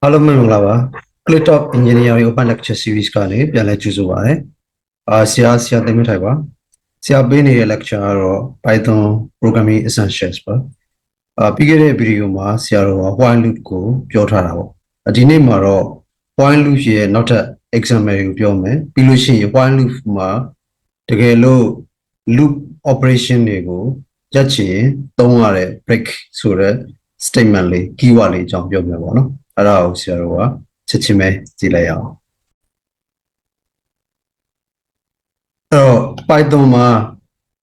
Hello မင်္ဂလာပါ Click Top Engineering Open Lecture Series ကနေပြန်လဲကြိုဆိုပါရစေဆရာသိမ်းမထိုင်ပါဆရာပေးနေတဲ့ lecture ကတော့ Python Programming Essentials ပါပြီးခဲ့တဲ့ video မှာဆရာတို့က while loop ကိုပြောထားတာပေါ့ဒီနေ့မှာတော့ while loop ရဲ့နောက်ထပ် example တွေကိုပြောမယ်ပြီးလို့ရှိရင် while loop မှာတကယ်လို့ loop operation တွေကိုရပ်ချင်သုံးရတဲ့ break ဆိုတဲ့ statement လေး keyword လေးအကြောင်းပြောမယ်ပေါ့နော်အဲ့ဒါကိုဆရာတို့ကချက်ချင်းပဲကြည့်လိုက်ရအောင်အဲ့တော့ Python မှာ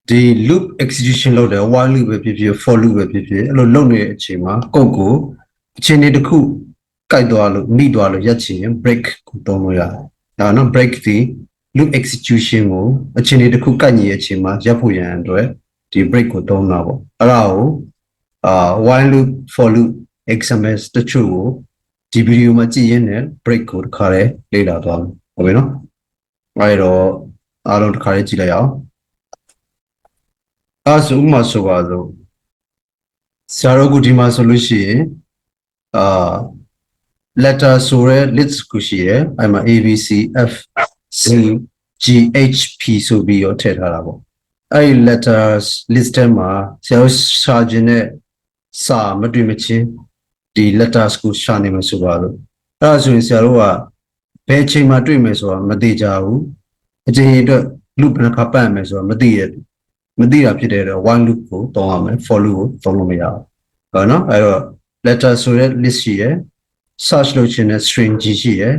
ဒီ loop execution လုပ်တယ် while loop ပဲဖြစ်ဖြစ် for loop ပဲဖြစ်ဖြစ်အဲ့လိုလုပ်နေတဲ့အချိန်မှာ code ကိုအခြေအနေတစ်ခုကိုက်သွားလို့မိသွားလို့ရပ်ချင်ရင် break ကိုသုံးလို့ရတယ်ဒါနော် break ဒီ loop execution ကိုအခြေအနေတစ်ခုကိုက်ညီတဲ့အချိန်မှာရပ်ဖို့ရန်အတွက်ဒီ break ကိုသုံးတာပေါ့အဲ့ဒါကိုwhile loop for loop examples တချို့ကိုဒီ video မှာကြည့်ရင်းနဲ့ break ကိုတစ်ခါတည်းလေ့လာသွားမယ်ဟုတ်ပြီနော်အဲ့တော့အားလုံးတစ်ခါတည်းကြည့်လိုက်အောင်အဲ့ဒါဆိုဥပမာဆိုပါစို့ဆရာတို့ကဒီမှာဆိုလို့ရှိရင်letter ဆိုတဲ့ list ကိုရှိရယ်အဲ့မှာ A B C F C G H P ဆိုပြီးတော့ထည့်ထားတာပေါ့အဲ့ဒီ letters list ထဲမှာဆရာတို့ရှာခြင်းနဲ့စာမတွေ့မချင်းဒီ letters ကိုရှာနေမှာဆိုပါစို့အဲ့ဒါဆိုရင်ဆရာတို့ကဘယ်အချိန်မှာတွေ့မယ်ဆိုတာမသိကြဘူးအချိန်အတွက် loop ဘယ်နှခါပတ်ရမယ်ဆိုတာမသိတာဖြစ်တဲ့အတွက် while loop ကိုသုံးရမယ် for loop ကိုသုံးလို့မရဘူးဟုတ်နော်အဲ့တော့ letter ဆိုတဲ့ list ရှိရယ် search လုပ်ခြင်းနဲ့ string G ရှိရယ်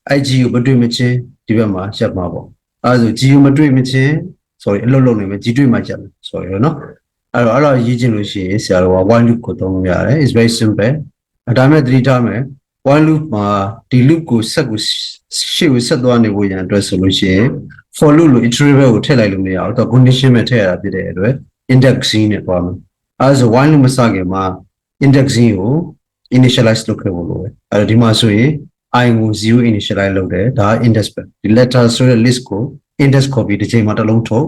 အဲ့ G ကိုမတွေ့မချင်းဒီဘက်မှာရပ်မှာပေါ့အဲ့ဒါဆို G ကိုမတွေ့မချင်း sorry အလုပ်လုပ်နေမယ် G တွေ့မှရပ်မယ် sorry နော်အဲ့တော့ရေးချင်လို့ရှိရင်ဆရာတို့က while loop ကိုသုံးလို့ရတယ် it's very simple ဒါပေမဲ့သတိထားမယ် while loop မှာဒီ loop ကိုရှေ့ကိုဆက်သွားနေဖို့ရန်အတွက်ဆိုလို့ရှိရင် for loop လို့ iterable ကိုထည့်လိုက်လို့မရဘူးသူက condition ပဲထည့်ရတာဖြစ်တဲ့အတွက် index နဲ့သွားမယ်အဲ့ဒါဆို while loop မစခင်မှာ index ကို initialize လုပ်ခဲ့ဖို့လိုတယ်အဲ့တော့ဒီမှာဆိုရင် I ကို 0 initialize လုပ်တယ်ဒါက index ပဲဒီ letter ဆိုတဲ့ list ကို index ခေါ်ပြီးတစ်ချိန်မှာတစ်လုံးထုတ်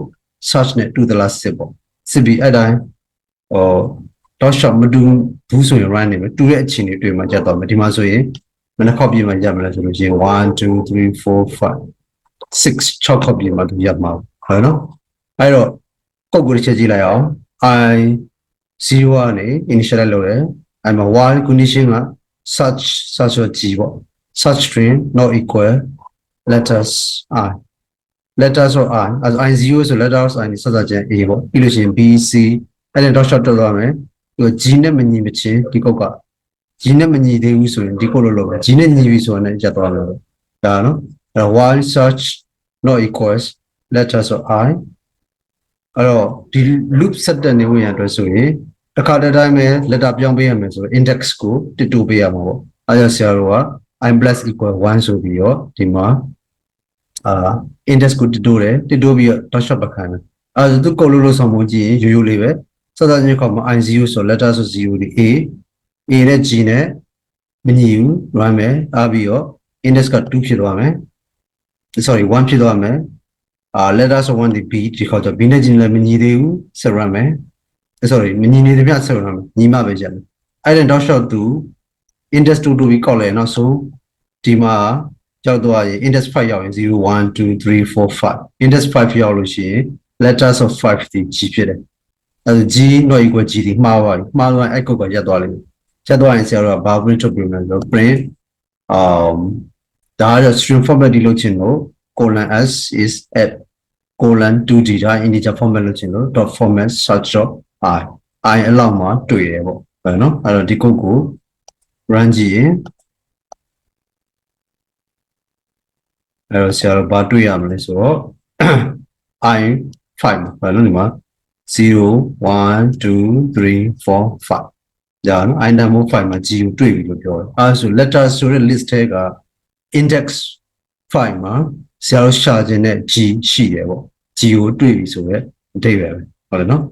search နဲ့တူသလားစစ်ပေါ့စစ်ပြီးအဲ့တိုင်းတောက်လျှောက်မတူဘူးဆိုရင် run နေမယ်တူတဲ့အချိန်တွေတွေ့မှရပ်သွားမယ်ဒီမှာဆိုရင်ဘယ်နှခေါက်ပြည့်မှရပ်မလဲဆိုလို့ရှိရင်1 2 3 4 5 6 6ခေါက်ပြည့်မှသူရပ်မှာဟုတ်နော်အဲ့တော့ code ကိုတစ်ချက်ကြည့်လိုက်အောင် I 0ကနေ initialize လုပ်တယ်အဲ့မှာ while condition က search ဆို G ပေါ့ search string not equal letters I letters of I as I0 ဆို letters I နဲ့ဆက်စားခြင်း A ပေါ့ပြီးလို့ရှိရင် B C အဲ့ဒါတောက်လျှောက်တက်သွားမယ်သူက G နဲ့မညီမချင်းဒီ code က G နဲ့မညီသေးဘူးဆိုရင်ဒီ code လို့လုပ်မယ် G နဲ့ညီပြီဆိုရင်လည်းရပ်သွားမယ်ဒါနော်အဲ့တော့ while search not equals letters of I အဲ့တော့ဒီ loop ဆက်တက်နေဖို့ရန်အတွက်ဆိုရင်တစ်ခါတည်းတိုင်းပဲ letter ပြောင်းပေးရမယ်ဆိုတော့ index ကိုတစ်တိုးပေးရမှာပေါ့အဲ့ဒါဆရာတို့က I plus equal 1ဆိုပြီးတော့ဒီမှာindex ကိုတစ်တိုးတယ်တစ်တိုးပြီးတော့တောက်လျှောက်ပတ်ခိုင်းမယ်အဲ့ဒါသူ code လို့ဆောင်ဖို့ကြည့်ရင်ရိုးရိုးလေးပဲစစချင်းခေါက်မှာ I0 ဆို letter ဆို 0 ဒီ A နဲ့ G နဲ့မညီဘူး run မယ်အားပြီးတော့ index က 2 ဖြစ်သွားမယ် sorry 1 ဖြစ်သွားမယ်letter ဆို 1 ဒီ B ဒီခေါက်ကျ B နဲ့ G နဲ့လည်းမညီသေးဘူးဆက် run မယ် sorry မညီနေသမျှဆက် run မယ်ညီမှပဲရပ်မယ်အဲ့ဒါတောက်လျှောက်သူ index 2 တိုးပြီးကောက်လိုက်နောက်ဆုံးဒီမှာရောက်သွားရင် index 5ရောက်ရင်0 1 2 3 4 5 index 5ရောက်လို့ရှိရင် letters of 5 ဒီ G ဖြစ်တယ်အဲ့ဒါ G not equal G ဒီမှားသွားပြီအဲ့ code ကရပ်သွားလိမ့်မယ်ရပ်သွားရင်ဆရာတို့ကဘာ print ထုတ်ပြမယ်ဆိုတော့ print ဒါကတော့ string format ဒီလုပ်ချင်လို့ colon s is at colon 2d ဒါ integer format လုပ်ချင်လို့ dot format search dot I အလောက်မှာတွေ့တယ်ပေါ့နော်အဲ့တော့ဒီ code ကို run ကြည့်ရင်အဲ့တော့ဆရာတို့ဘာတွေ့ရမလဲဆိုတော့ I 5ဘာလို့ဒီမှာ0 1 2 3 4 5ဒါနော် I number 5မှာ G ကိုတွေ့ပြီလို့ပြောတယ်အဲ့ဒါဆို letter ဆိုတဲ့ list ထဲက index 5မှာဆရာတို့ရှာခြင်းနဲ့ G ရှိတယ်ပေါ့ G ကိုတွေ့ပြီဆိုတော့အဓိပ္ပာယ်ပဲဟုတ်တယ်နော်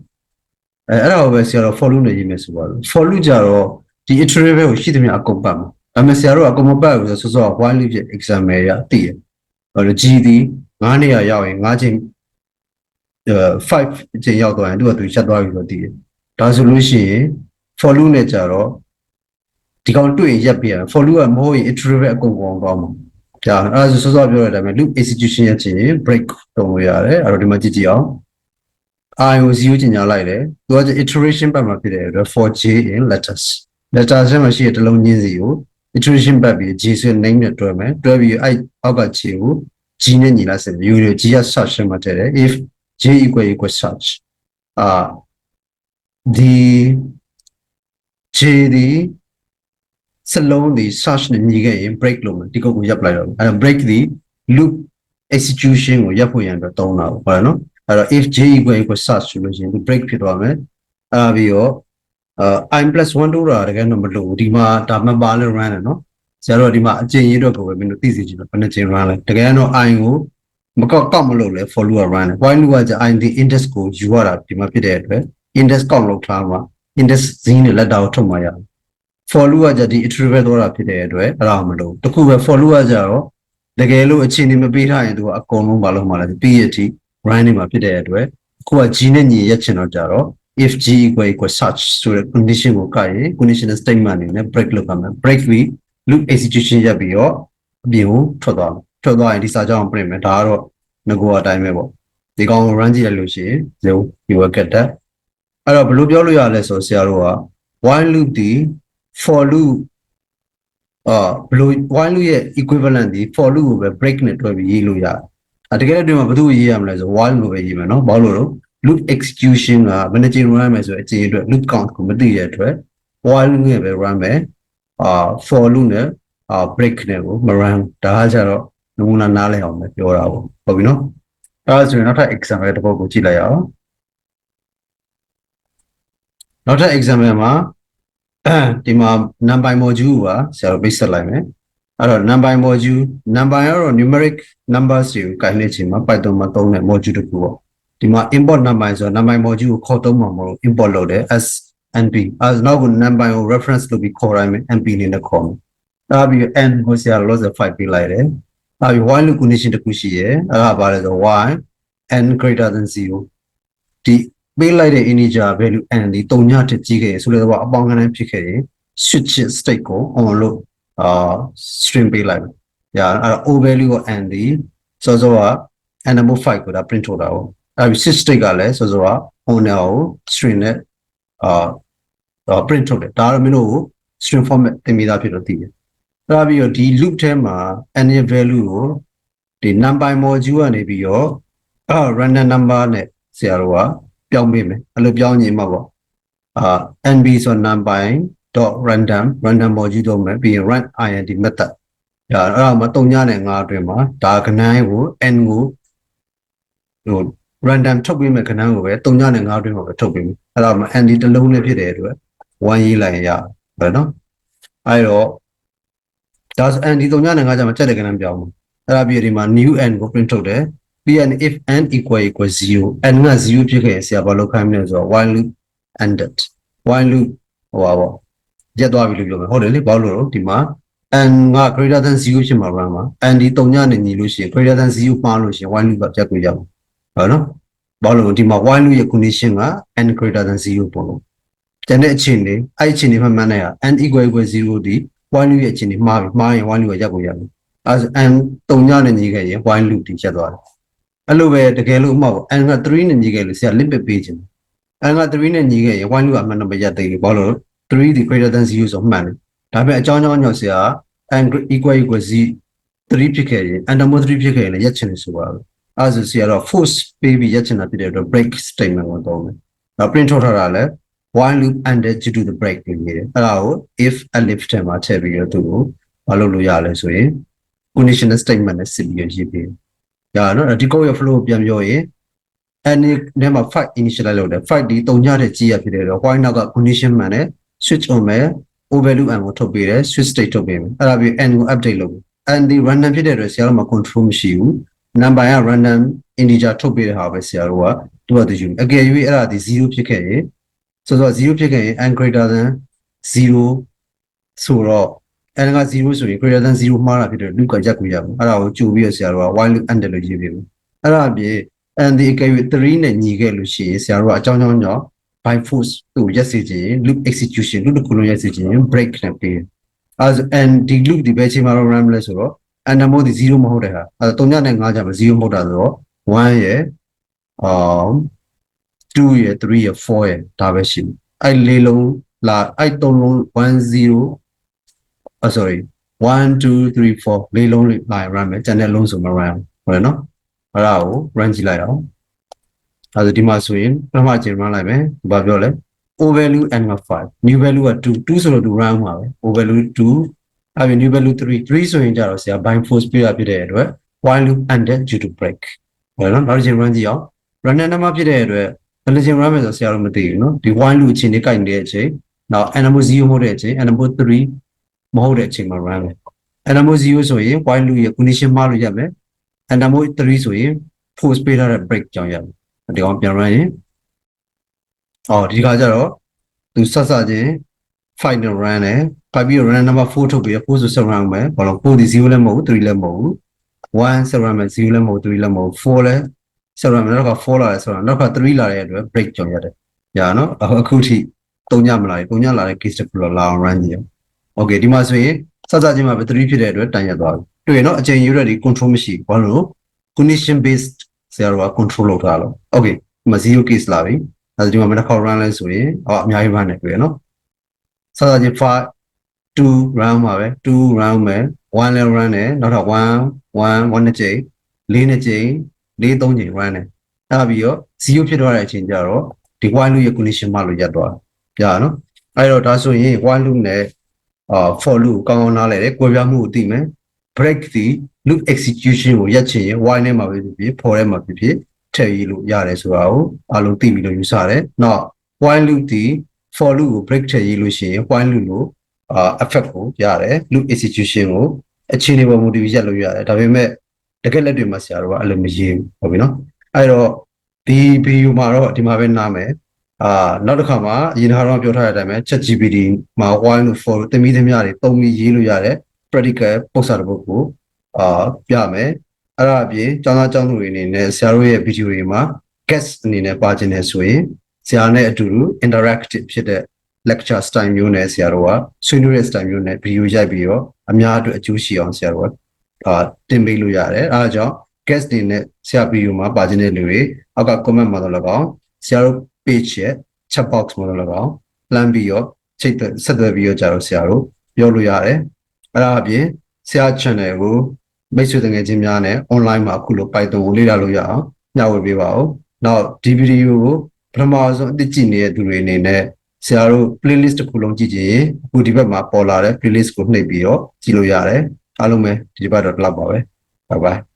အဲ့ဒါကိုပဲဆရာတို့ for loop နဲ့ရေးမယ်ဆိုပါလို့ for loop ကြတော့ဒီ iterable ကိုရှိသမျှအကုန်ပတ်မှာဒါပေမဲ့ဆရာတို့ကအကုန်မပတ်ဘူးဆိုတော့စောစောက while loop ရဲ့ example ရသိတယ်G ဒီ9နေရာရောက်ရင်9ချိန်5အချိန်ရောက်သွားရင်သူကသူရပ်သွားပြီဆိုတော့သိတယ်ဒါဆိုလို့ရှိရင် for loop နဲ့ကြတော့ ဒီကောင်တွေ့ရင်ရပ်ပြရ for loop ကမဟုတ်ရင် iterate အကုန်ကောင်းမှာဒါအဲ့ဒါဆိုစောစောပြောတဲ့အတိုင်းပဲ loop execution ရချင်ရင် break သုံးလို့ရတယ်အဲ့တော့ဒီမှာကြည့်ကြည့်အောင် I ကို0ကျင်ညာလိုက်တယ်သူက iteration ဘက်မှာဖြစ်တဲ့အတွက် for j in letters ထဲမှာရှိတဲ့တစ်လုံးချင်းစီကို iteration ဘက်ပြီး j ဆိုတဲ့ name နဲ့တွဲမယ်တွဲပြီးအဲ့အောက်က j ကို g နဲ့ညီလိုက်စတယ် u ကို g က search မှာထည့်တယ် if j equal search ဒီ j ဒီစလုံးဒီ search နဲ့ညီခဲ့ရင် break လို့မယ်ဒီကုတ်ကိုရပ်လိုက်တော့အဲ့တော့ break ဒီ loop execution ကိုရပ်ဖို့ရန်အတွက်သုံးတာပေါ့ဟုတ်နော်အဲ့တော့ if j equal search ဆိုလို့ရှိရင်ဒီ break ဖြစ်သွားမယ်အဲ့ပြီးတော့I plus 1တို့တာတကယ်တော့မလို့ဒီမှာဒါမှပါလဲ run တယ်နော်ဆရာတို့ဒီမှာအကျဉ်းရေးတော့ကိုပဲမင်းတို့သိစေချင်တယ်ဘယ်နှကျဉ်း run လဲတကယ်တော့ I ကိုမကောက်မလို့လဲ for loop က run တယ် while loop က I ဒီ index ကိုယူရတာဒီမှာဖြစ်တဲ့အတွက် index ကောက်လောက်ထားမှာ index 0နဲ့ letter ကိုထုတ်မှရတယ် for loop ကဒီ iterate သွားတာဖြစ်တဲ့အတွက်အဲ့ဒါမလို့တခုပဲ for loop ကကြတော့တကယ်လို့အခြေအနေမပေးထားရင်သူကအကုန်လုံးမလုပ်မှလည်းပြီးရတိ run နေမှာဖြစ်တဲ့အတွက်အခုက g နဲ့ညီရက်ချင်တော့ကြတော့ if g equal search ဆိုတဲ့ condition ကိုကရင် conditional statement အနေနဲ့ break လုပ်ရမယ် break ပြီး loop execution ရပ်ပြီးတော့အပြင်ကိုထွက်သွားရင်ဒီစာကြောင်းပြင်မယ်ဒါကတော့ငကိုအတိုင်းပဲပေါ့ဒီကောင်ကို run ကြည့်ရလို့ရှိရင် zero you will get that အဲ့တော့ဘယ်လိုပြောလို့ရလဲဆိုဆရာတို့က while loop ဒီ for loop ဘယ်လို while loop ရဲ့ equivalent ဒီ for loop ကိုပဲ break နဲ့တွဲပြီးရေးလို့ရတယ်တကယ်တော့ဒီမှာဘယ်သူ့ကိုရေးရမလဲဆို while ကိုပဲရေးမယ်နော်ဘာလို့လဲ loop execution ကဘယ်နှကြိမ် run ရမယ်ဆိုအကြိမ်အတွက် loop count ကိုမသိတဲ့အတွက် while loop နဲ့ပဲ run မယ်for loop နဲ့break နဲ့ကိုမ run ဒါကကြတော့နမူနာနားလည်အောင်ပဲပြောတာပေါ့ဟုတ်ပြီနော်အဲ့ဒါဆိုရင်နောက်ထပ် example တစ်ပုဒ်ကိုကြည့်လိုက်အောင်နောက်ထပ် example မှာဒီမှာ number module ပါဆရာတို့ပိတ်ဆက်လိုက်မယ်အဲ့တော့ number module number ကတော့ numeric numbers ကိုကိုင်နေချိန်မှာ Python မှာသုံးတဲ့ module တစ်ခုပေါ့ဒီမှာ import number ဆိုတော့ number module ကိုခေါ်သုံးမှာမဟုတ် import လုပ်တယ် as np အဲနောက်ကို number ကို reference လုပ်ပြီးခေါ်တိုင်း np အနေနဲ့ခေါ်မယ်ဒါပြီး n ကိုဆရာ loss 5ပေးလိုက်တယ်ဒါပြီး while loop condition တစ်ခုရှိရယ်အဲ့ဒါဘာလဲဆို while n greater than 0ဒီပေးလိုက်တဲ့ integer value n ဒီ3ညထက်ကြီးခဲ့ရဆိုတော့အပေါင်းကန်းဖြစ်ခဲ့ရင် switch state ကို on လို့string ပေးလိုက်ရအဲ့တော့ o value ကို n ဒီဆိုတော့ animal 5ကိုဒါ print ထုတ်တာပေါ့အဲ့ဒီ switch state ကလည်းဆိုတော့ on ကို string နဲ့print ထုတ်တယ်ဒါတော့မင်းတို့ကို string format တင်ပြီးသားဖြစ်လို့သိတယ်အဲ့ဒါပြီးတော့ဒီ loop ထဲမှာ n ရဲ့ value ကိုဒီ number module ကနေပြီးတော့ random number နဲ့ဆရာတို့ကပြောင်းပေးမယ်အဲ့လိုပြောင်းရင်မှာပေါ့nb ဆို number random module တော့မယ်ပြီးရင် run int method အဲ့ဒါမှာ3ညနဲ့5အတွင်းမှာဒါကဏ္ဍကို n ကိုဟို random ထုတ်ပေးမယ်ခဏကိုပဲ3ညနဲ့5အတွင်းမှာပဲထုတ်ပေးမယ်အဲ့ဒါမှ n ဒီတစ်လုံးနဲ့ဖြစ်တဲ့အတွက်1ရေးလိုက်ရပဲเนาะအဲ့တော့ဒါ n ဒီ3ညနဲ့5ကျမှချက်တဲ့ခဏပြောင်းမှာအဲ့ဒါပြီးဒီမှာ new n ကို print ထုတ်တယ်ပြီးရင် if n equal 0 n က0ဖြစ်ခဲ့ရင်ဆရာဘာလုပ်ခိုင်းမလဲဆိုတော့ while loop ended while loop ဟိုပါပေါ့ရက်သွားပြီလို့ပြောမယ်ဟုတ်တယ်လေဘာလို့လဲဒီမှာ n က greater than 0ဖြစ်မှာ run မှာ n ဒီ3ညနဲ့ညီလို့ရှိရင် greater than 0မှားလို့ရှိရင် while loop ကပြတ်ကိုရအောင်ဟုတ်နော်ဘာလို့ဒီမှာ while loop ရဲ့ condition က n greater than 0ပေါ့လို့ကျန်တဲ့အခြေအနေအဲ့အခြေအနေမှမှန်းနေရ n equal 0ဒီ while loop ရဲ့အခြေအနေမှားရင် while loop ကရက်ကိုရမယ်အဲ n 3ညနဲ့ညီခဲ့ရင် while loop ဒီရက်သွားတယ်အဲ့လိုပဲတကယ်လို့အမှောက် n က3နဲ့ညီခဲ့လို့ဆရာ limit ပေးခြင်း n က3နဲ့ညီခဲ့ရင် while loop အမှန်တော့မရက်သေးဘူးဘာလို့လဲ3ဒီ greater than 0ဆိုမှန်တယ်ဒါပေမဲ့အကြောင်းကြောင့်ညောဆရာ n equal 3ဖြစ်ခဲ့ရင် n 3ဖြစ်ခဲ့ရင်လည်းရက်ချင်တယ်ဆိုပါဘူးအဲဆိုဆရာတော့ force ပေးပြီးရက်ချင်တာဖြစ်တဲ့အတွက် break statement ကိုသုံးတယ်နောက် print ထုတ်ထားတာလဲ while loop ended due to the break လို့ရေးတယ်အဲ့ဒါကို if elif ထဲမှာထည့်ပြီးတော့သူ့ကိုမလုပ်လို့ရလဲဆိုရင် conditional statement နဲ့စစ်ပြီးရေးပေးရနော်ဒီကောရဲ့ flow ကိုပြန်ပြောရင် n နဲ့မှာ 5 initialize လုပ်တယ်5ဒီ3ညတဲ့ကြီးရဖြစ်တဲ့တော့ while နောက်က condition မှန်တယ် switch on မယ် o value n ကိုထုတ်ပေးတယ် switch state ထုတ်ပေးမယ်အဲ့ဒါပြီး n ကို update လုပ် n ဒီ random ဖြစ်တဲ့အတွက်ဆရာတို့မှာ control မရှိဘူး number က random integer ထုတ်ပေးတဲ့ဟာပဲဆရာတို့ကသူ့အတူယူအကယ်၍အဲ့ဒါဒီ0ဖြစ်ခဲ့ရင်ဆိုတော့0ဖြစ်ခဲ့ရင် n greater than 0ဆိုတော့ n က0ဆိုရင် greater than 0မှားတာဖြစ်တဲ့ loop ကရက်ကိုရမယ်အဲ့ဒါကိုကြိုပြီးတော့ဆရာတို့က while loop ended လို့ရေးပေးမယ်အဲ့ဒါအပြင် n ဒီအကယ်၍3နဲ့ညီခဲ့လို့ရှိရင်ဆရာတို့ကအကြောင်းကြောင့် by force သူ့ရက်စီခြင်း loop execution loop တစ်ခုလုံးရက်စီခြင်း break နဲ့ပေး as and the loop the batch ma run le so ro and the mode 0 မဟုတ်တဲ့ဟာအဲ3ညနဲ့5ကြမှာ0မဟုတ်တာဆိုတော့1ရယ်2ရယ်3ရယ်4ရယ်ဒါပဲရှိတယ်အဲ့လေးလုံးလာအဲ့3လုံး10 sorry 1 2 3 4လေးလုံးလာ run မယ်ကျန်တဲ့လုံးဆိုမ run ဟုတ်တယ်နော်အဲ့ဒါကို run ကြည့်လိုက်အောင်အဲ့ဒါဒီမှာဆိုရင်ပထမချိန် run လိုက်မယ်ဘာပြောလဲ O value and 5 new value က2ဆိုတော့2 run မှာပဲ O value 2အဲ့ဒီ new value 3ဆိုရင်ကြတော့ဆရာ bind force ပြရဖြစ်တဲ့အတွက် while loop ended due to break ဟုတ်နော်နောက်တစ်ချိန် run ကြည့်အောင် run နဲ့နံပါတ်ဖြစ်တဲ့အတွက်ဘယ်လိုချိန် run မယ်ဆိုဆရာတို့မသိဘူးနော်ဒီ while loop အချိန်လေးကိုက်နေတဲ့အချိန်နောက် animal 0မဟုတ်တဲ့အချိန် animal 3မဟုတ်တဲ့အချိန်မှာ run မယ် animal 0ဆိုရင် while loop ရဲ့ condition မှားလို့ရမယ် animal 3ဆိုရင် force ပေးထားတဲ့ break ကြောင့်ရမယ်ဒီကောင်ပြန် run ရင်ဒီခါကျတော့သူဆက်ချင်း final run နဲ့ဖတ်ပြီး run number 4ထုတ်ပြီး4ဆို surround မယ်ဘာလို့4ဒီ0လည်းမဟုတ်ဘူး3လည်းမဟုတ်ဘူး1 surround မယ်0လည်းမဟုတ်3လည်းမဟုတ်4လည်း surround မယ်နောက်က4လာတယ်ဆိုတော့နောက်က3လာတဲ့အတွက် break ကြောင့်ရတယ်။ညာနော်အခုထိ3ညမလာဘူး3ညလာတဲ့ case တစ်ခုတော့လာအောင် run ကြည့်။ Okay ဒီမှာဆိုရင်စစချင်းမှာပဲ3ဖြစ်တဲ့အတွက်တန်ရသွားပြီ။တွေ့ရနော်အချိန်ယူရတဲ့ control မရှိဘူးဘာလို့ condition based ဆရာတို့က control လုပ်ထားလို့ Okay ဒီမှာ0 case လာပြီ။အဲဒီမှာမတစ်ခေါက် run လဲဆိုရင်အများကြီး run နေတွေ့ရနော်။စစချင်း5 2 round မှာပဲ2 round မယ်1လည်း run တယ်နောက်တော့1နှစ်ကြိမ်4နှစ်ကြိမ်4 3ကြိမ် run တယ်အဲ့ပြီးတော့0ဖြစ်သွားတဲ့အချိန်ကျတော့ဒီ while loop ရဲ့ condition မှလို့ရပ်သွားပြရနော်အဲ့တော့ဒါဆိုရင် while loop နဲ့for loop ကောင်းကောင်းနားလဲတယ်ကွဲပြားမှုကိုသိမယ် break ဒီ loop execution ကိုရပ်ချင်ရင် while နဲ့မှာပဲဖြစ်ဖြစ် for နဲ့မှာဖြစ်ဖြစ်ထည့်ရလို့ရတယ်ဆိုတာကိုအားလုံးသိပြီးလို့ယူဆတယ်နောက် while loop ဒီ for loop ကို break ထည့်ရလို့ရှိရင် while loop ကိုeffect ကိုရတယ် loop execution ကိုအခြေအနေပေါ်မူတည်ပြီးရက်လို့ရတယ်ဒါပေမဲ့တကယ်လက်တွေမှာဆရာတို့ကအဲ့လိုမရေးဘူးဟုတ်ပြီနော်အဲ့တော့ဒီ video မှာတော့ဒီမှာပဲနားမယ်နောက်တစ်ခါမှာအရင်ကတော့ပြောထားတဲ့အတိုင်းပဲ ChatGPT မှာ while loop for တင်ပြီးသမျှတွေတုံးပြီးရေးလို့ရတယ် practical ပုံစံတစ်ပုဒ်ကိုပြမယ်အဲ့ဒါအပြင်ကျောင်းသားကျောင်းသူတွေအနေနဲ့ဆရာတို့ရဲ့ video တွေမှာ guest အနေနဲ့ပါခြင်းနဲ့ဆိုရင်ဆရာနဲ့အတူတူ interactive ဖြစ်တဲ့lecture style မျိုးနဲ့ဆရာတို့ကဆွေးနွေးတဲ့ style မျိုးနဲ့ video ရိုက်ပြီးတော့အများအတွက်အကျိုးရှိအောင်ဆရာတို့ကတင်ပေးလို့ရတယ်အဲဒါကြောင့် guest တွေနဲ့ဆရာ video မှာပါခြင်းတဲ့လူတွေအောက်က comment မှာတော့၎င်းဆရာတို့ page ရဲ့ chat box မှာတော့၎င်းလှမ်းပြီးတော့ချိတ်ဆက်သွယ်ပြီးတော့ကြတော့ဆရာတို့ပြောလို့ရတယ်အဲဒါအပြင်ဆရာ channel ကိုမိတ်ဆွေတငယ်ချင်းများနဲ့ online မှာအခုလို Python ကိုလေ့လာလို့ရအောင်ညှဝေပေးပါဦးနောက်ဒီ video ကိုပထမဆုံးအသိကြည့်နေတဲ့သူတွေအနေနဲ့ဆရာတို့ playlist တစ်ခုလုံးကြည့်ကြရင်အခုဒီဘက်မှာပေါ်လာတဲ့ playlist ကိုနှိပ်ပြီးတော့ကြည့်လို့ရတယ်အားလုံးပဲဒီဘက်တော့လောက်ပါပဲ bye bye